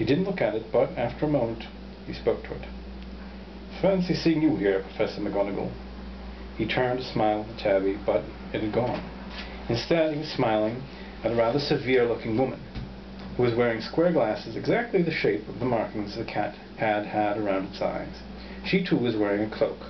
He didn't look at it, but after a moment, he spoke to it. "Fancy seeing you here, Professor McGonagall." He turned to smile at the tabby, but it had gone. Instead, he was smiling at a rather severe-looking woman, who was wearing square glasses exactly the shape of the markings the cat had around its eyes. She, too, was wearing a cloak,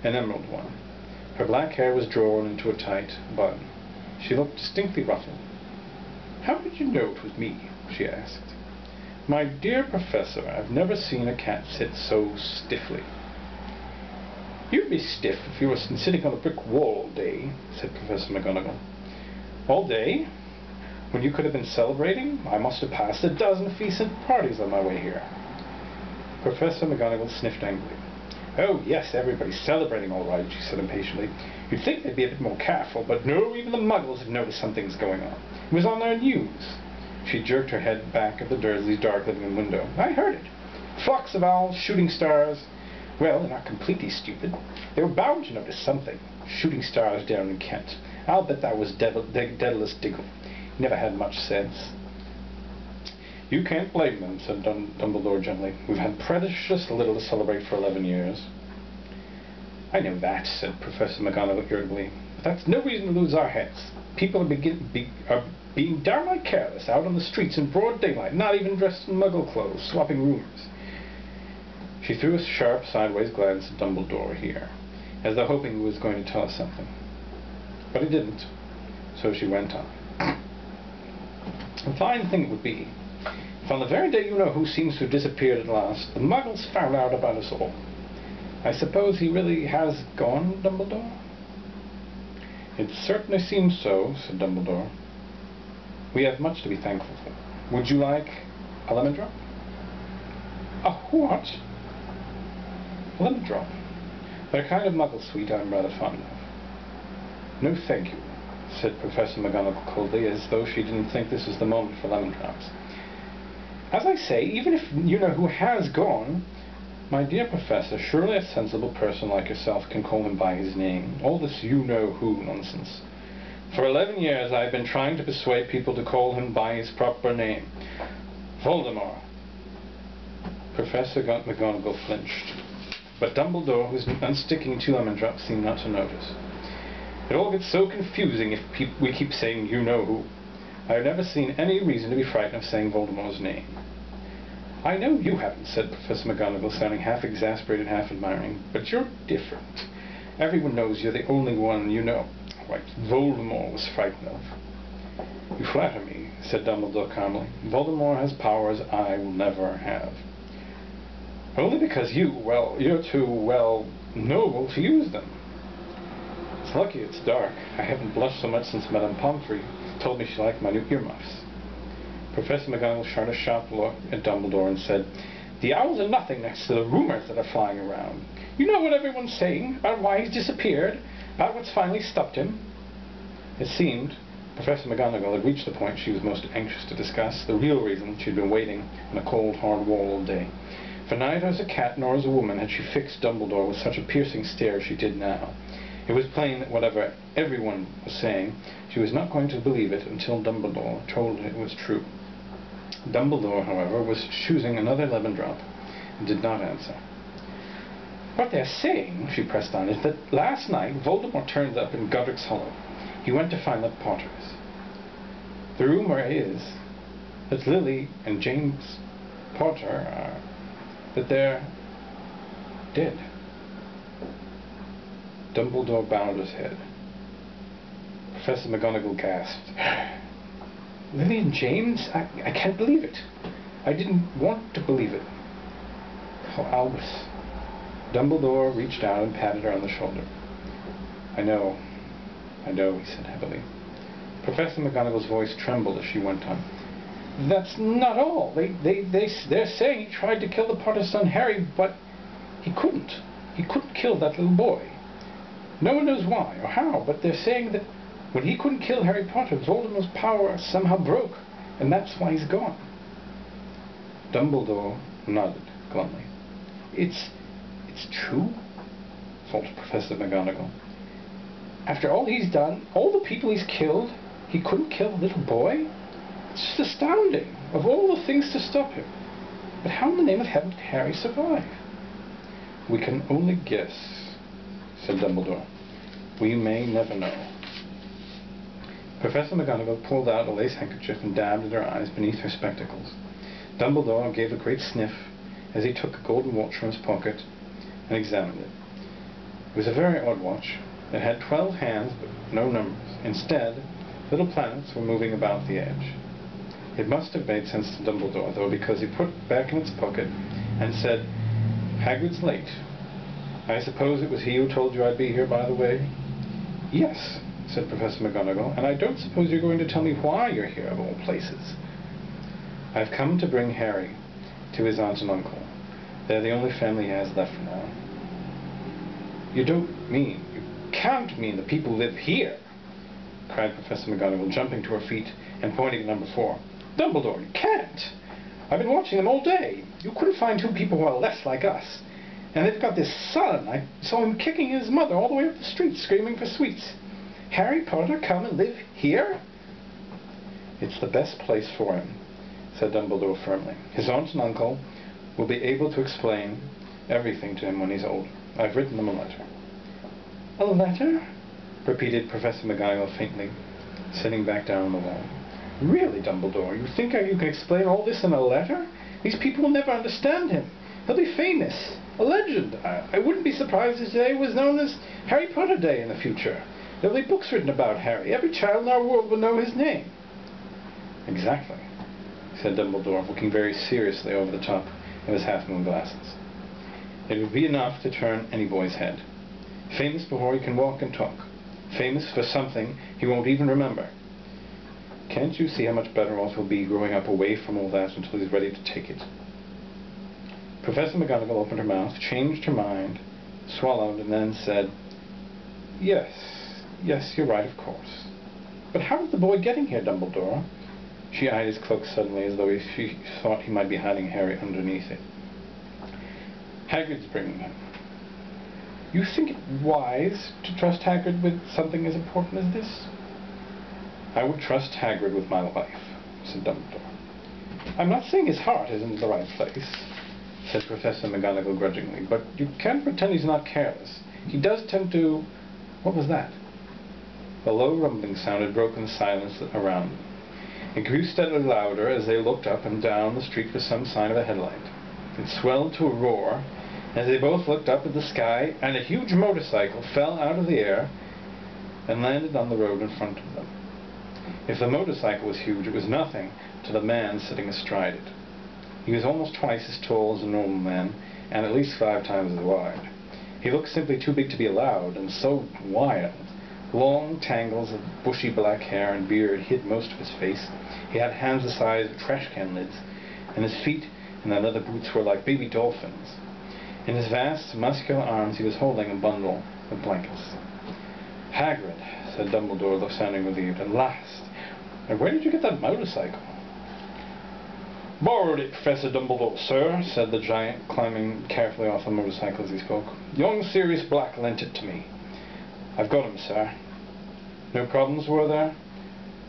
an emerald one. Her black hair was drawn into a tight bun. She looked distinctly ruffled. "How did you know it was me?" she asked. "My dear Professor, I've never seen a cat sit so stiffly." "You'd be stiff if you were sitting on a brick wall all day," said Professor McGonagall. "All day? When you could have been celebrating? I must have passed a dozen feasts and parties on my way here." Professor McGonagall sniffed angrily. "Oh, yes, everybody's celebrating all right," she said impatiently. "You'd think they'd be a bit more careful, but no, even the Muggles have noticed something's going on. It was on their news." She jerked her head back at the Dursleys' dark living room window. "I heard it. Flocks of owls, shooting stars. Well, they're not completely stupid. They were bound to notice something. Shooting stars down in Kent. I'll bet that was Daedalus Diggle. He never had much sense." "You can't blame them," said Dumbledore gently. "We've had precious little to celebrate for 11 years. "I know that," said Professor McGonagall irritably, "but that's no reason to lose our heads. People are being downright careless out on the streets in broad daylight, not even dressed in Muggle clothes, swapping rumours." She threw a sharp, sideways glance at Dumbledore here, as though hoping he was going to tell us something. But he didn't, so she went on. "A fine thing it would be if on the very day you-know-who seems to have disappeared at last, the Muggles found out about us all. I suppose he really has gone, Dumbledore?" "It certainly seems so," said Dumbledore. "We have much to be thankful for. Would you like a lemon drop?" "A what?" "A lemon drop. They're a kind of Muggle sweet I'm rather fond of." "No, thank you," said Professor McGonagall coldly, as though she didn't think this was the moment for lemon drops. "As I say, even if you-know-who has gone, my dear Professor, surely a sensible person like yourself can call him by his name. All this you-know-who nonsense. For 11 years I've been trying to persuade people to call him by his proper name. Voldemort." Professor McGonagall flinched, but Dumbledore, who was unsticking 2 lemon drops, seemed not to notice. "It all gets so confusing if we keep saying you-know-who. I've never seen any reason to be frightened of saying Voldemort's name." "I know you haven't," said Professor McGonagall, sounding half exasperated, half admiring, "but you're different. Everyone knows you're the only one you know. Right, Voldemort was frightened of." "You flatter me," said Dumbledore calmly. "Voldemort has powers I will never have." "Only because you're too, noble to use them." "It's lucky it's dark. I haven't blushed so much since Madame Pomfrey told me she liked my new earmuffs." Professor McGonagall shot a sharp look at Dumbledore and said, "The owls are nothing next to the rumours that are flying around. You know what everyone's saying about why he's disappeared, about what's finally stopped him." It seemed Professor McGonagall had reached the point she was most anxious to discuss, the real reason she'd been waiting on a cold, hard wall all day. For neither as a cat nor as a woman had she fixed Dumbledore with such a piercing stare as she did now. It was plain that whatever everyone was saying, she was not going to believe it until Dumbledore told her it was true. Dumbledore, however, was choosing another lemon drop and did not answer. "What they're saying," she pressed on, "is that last night Voldemort turned up in Godric's Hollow. He went to find the Potters. The rumor is that Lily and James Potter that they're dead." Dumbledore bowed his head. Professor McGonagall gasped. "Lily and James? I can't believe it. I didn't want to believe it. Oh, Albus." Dumbledore reached out and patted her on the shoulder. I know, he said heavily. Professor McGonagall's voice trembled as she went on. "That's not all. They're saying he tried to kill the Potter's son Harry, but he couldn't. He couldn't kill that little boy. No one knows why or how, but they're saying that when he couldn't kill Harry Potter, Voldemort's power somehow broke, and that's why he's gone." Dumbledore nodded glumly. It's true?" faltered Professor McGonagall. "After all he's done, all the people he's killed, he couldn't kill the little boy? It's just astounding, of all the things to stop him." But how in the name of heaven did Harry survive? We can only guess, said Dumbledore. We may never know. Professor McGonagall pulled out a lace handkerchief and dabbed at her eyes beneath her spectacles. Dumbledore gave a great sniff as he took a golden watch from his pocket and examined it. It was a very odd watch. It had 12 hands but no numbers. Instead, little planets were moving about the edge. It must have made sense to Dumbledore, though, because he put it back in its pocket and said, "Hagrid's late. I suppose it was he who told you I'd be here, by the way?" "Yes," said Professor McGonagall, "and I don't suppose you're going to tell me why you're here, of all places." "I've come to bring Harry to his aunt and uncle. They're the only family he has left now." You can't mean the people who live here," cried Professor McGonagall, jumping to her feet and pointing at number 4. "Dumbledore, you can't. I've been watching them all day. You couldn't find 2 people who are less like us. And they've got this son. I saw him kicking his mother all the way up the street, screaming for sweets. Harry Potter come and live here?" "It's the best place for him," said Dumbledore firmly. "His aunt and uncle will be able to explain everything to him when he's older. I've written them a letter." "A letter?" repeated Professor McGonagall faintly, sitting back down on the wall. "Really, Dumbledore, you think you can explain all this in a letter? These people will never understand him. He'll be famous, a legend. I wouldn't be surprised if today was known as Harry Potter Day in the future. There'll be books written about Harry. Every child in our world will know his name." "Exactly," said Dumbledore, looking very seriously over the top of his half-moon glasses. "It would be enough to turn any boy's head. Famous before he can walk and talk. Famous for something he won't even remember. Can't you see how much better off he'll be growing up away from all that until he's ready to take it?" Professor McGonagall opened her mouth, changed her mind, swallowed, and then said, Yes, you're right, of course. But how did the boy get in here, Dumbledore?" She eyed his cloak suddenly, as though she thought he might be hiding Harry underneath it. "Hagrid's bringing him." "You think it wise to trust Hagrid with something as important as this?" "I would trust Hagrid with my life," said Dumbledore. "I'm not saying his heart isn't in the right place," said Professor McGonagall grudgingly, "but you can't pretend he's not careless. He does tend to... What was that?" A low rumbling sound had broken the silence around them. It grew steadily louder as they looked up and down the street for some sign of a headlight. It swelled to a roar as they both looked up at the sky, and a huge motorcycle fell out of the air and landed on the road in front of them. If the motorcycle was huge, it was nothing to the man sitting astride it. He was almost twice as tall as a normal man, and at least 5 times as wide. He looked simply too big to be allowed, and so wild. Long tangles of bushy black hair and beard hid most of his face. He had hands the size of trash can lids, and his feet in their leather boots were like baby dolphins. In his vast, muscular arms he was holding a bundle of blankets. "Hagrid," said Dumbledore, sounding relieved, "at last. And where did you get that motorcycle?" "Borrowed it, Professor Dumbledore, sir," said the giant, climbing carefully off the motorcycle as he spoke. "Young Sirius Black lent it to me. I've got him, sir." "No problems, were there?"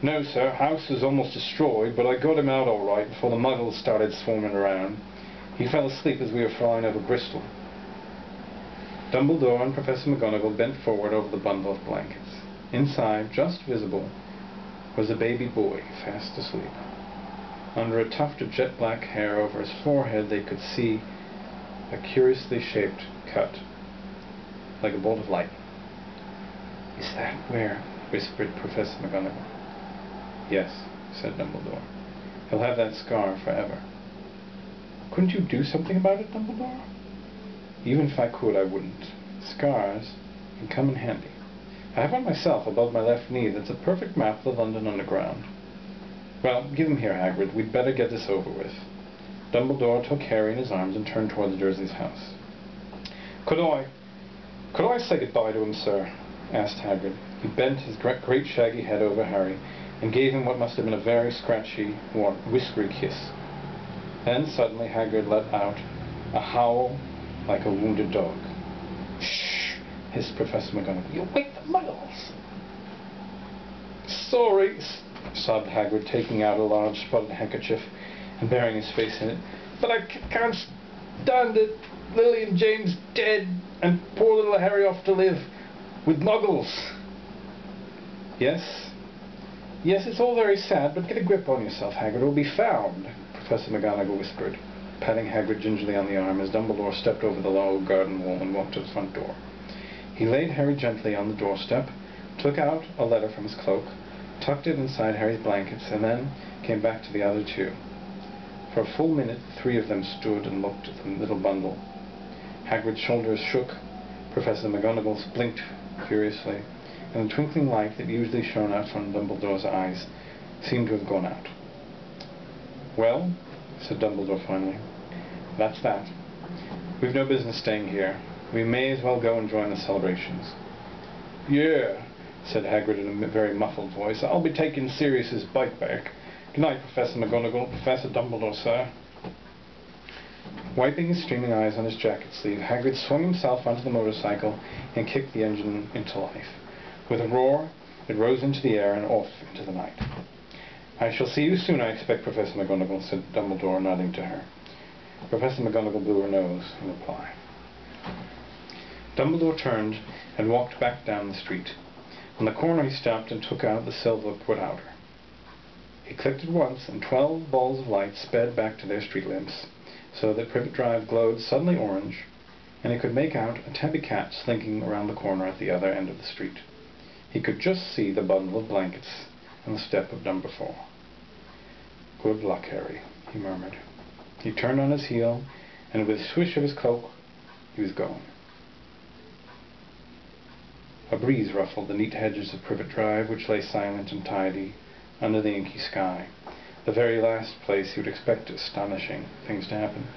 "No, sir. House was almost destroyed, but I got him out all right before the muggles started swarming around. He fell asleep as we were flying over Bristol." Dumbledore and Professor McGonagall bent forward over the bundle of blankets. Inside, just visible, was a baby boy fast asleep. Under a tuft of jet-black hair over his forehead they could see a curiously shaped cut, like a bolt of lightning. "Is that where?" whispered Professor McGonagall. "Yes," said Dumbledore. "He'll have that scar forever." "Couldn't you do something about it, Dumbledore?" "Even if I could, I wouldn't. Scars can come in handy. I have one myself above my left knee that's a perfect map of the London Underground." "Well, give him here, Hagrid. We'd better get this over with." Dumbledore took Harry in his arms and turned towards Dursley's house. Could I say goodbye to him, sir?" asked Hagrid. He bent his great shaggy head over Harry and gave him what must have been a very scratchy, whiskery kiss. Then suddenly Hagrid let out a howl like a wounded dog. "Shh!" hissed Professor McGonagall. "You'll wake the muggles." "Sorry," sobbed Hagrid, taking out a large spotted handkerchief and burying his face in it. but I can't stand it. Lily and James dead, and poor little Harry off to live with muggles. Yes, it's all very sad, but get a grip on yourself, Hagrid. It will be found, Professor McGonagall whispered, patting Hagrid gingerly on the arm as Dumbledore stepped over the low garden wall and walked to the front door. He laid Harry gently on the doorstep, took out a letter from his cloak, tucked it inside Harry's blankets, and then came back to the other two. For a full minute, the three of them stood and looked at the little bundle. Hagrid's shoulders shook, Professor McGonagall blinked furiously, and the twinkling light that usually shone out from Dumbledore's eyes seemed to have gone out. "Well," said Dumbledore finally, "that's that. We've no business staying here. We may as well go and join the celebrations." "Yeah," said Hagrid in a very muffled voice. "I'll be taking Sirius's bike back. Good night, Professor McGonagall. Professor Dumbledore, sir." Wiping his streaming eyes on his jacket sleeve, Hagrid swung himself onto the motorcycle and kicked the engine into life. With a roar, it rose into the air and off into the night. "I shall see you soon, I expect, Professor McGonagall," said Dumbledore, nodding to her. Professor McGonagall blew her nose in reply. Dumbledore turned and walked back down the street. On the corner he stopped and took out the silver put-outer. He clicked it once, and 12 balls of light sped back to their street lamps, so that Privet Drive glowed suddenly orange, and he could make out a tabby cat slinking around the corner at the other end of the street. He could just see the bundle of blankets and the step of number 4. "Good luck, Harry," he murmured. He turned on his heel, and with a swish of his cloak, he was gone. A breeze ruffled the neat hedges of Privet Drive, which lay silent and tidy under the inky sky, the very last place he would expect astonishing things to happen.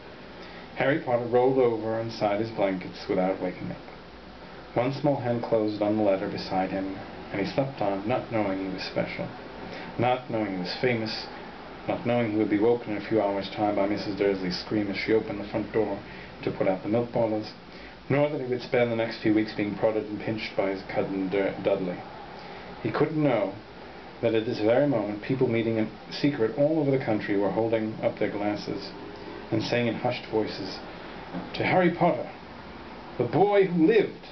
Harry Potter rolled over inside his blankets without waking up. One small hand closed on the letter beside him, and he slept on, not knowing he was special, not knowing he was famous, not knowing he would be woken in a few hours' time by Mrs. Dursley's scream as she opened the front door to put out the milk boilers, nor that he would spend the next few weeks being prodded and pinched by his cousin Dudley. He couldn't know that at this very moment people meeting in secret all over the country were holding up their glasses and saying in hushed voices, "To Harry Potter, the boy who lived."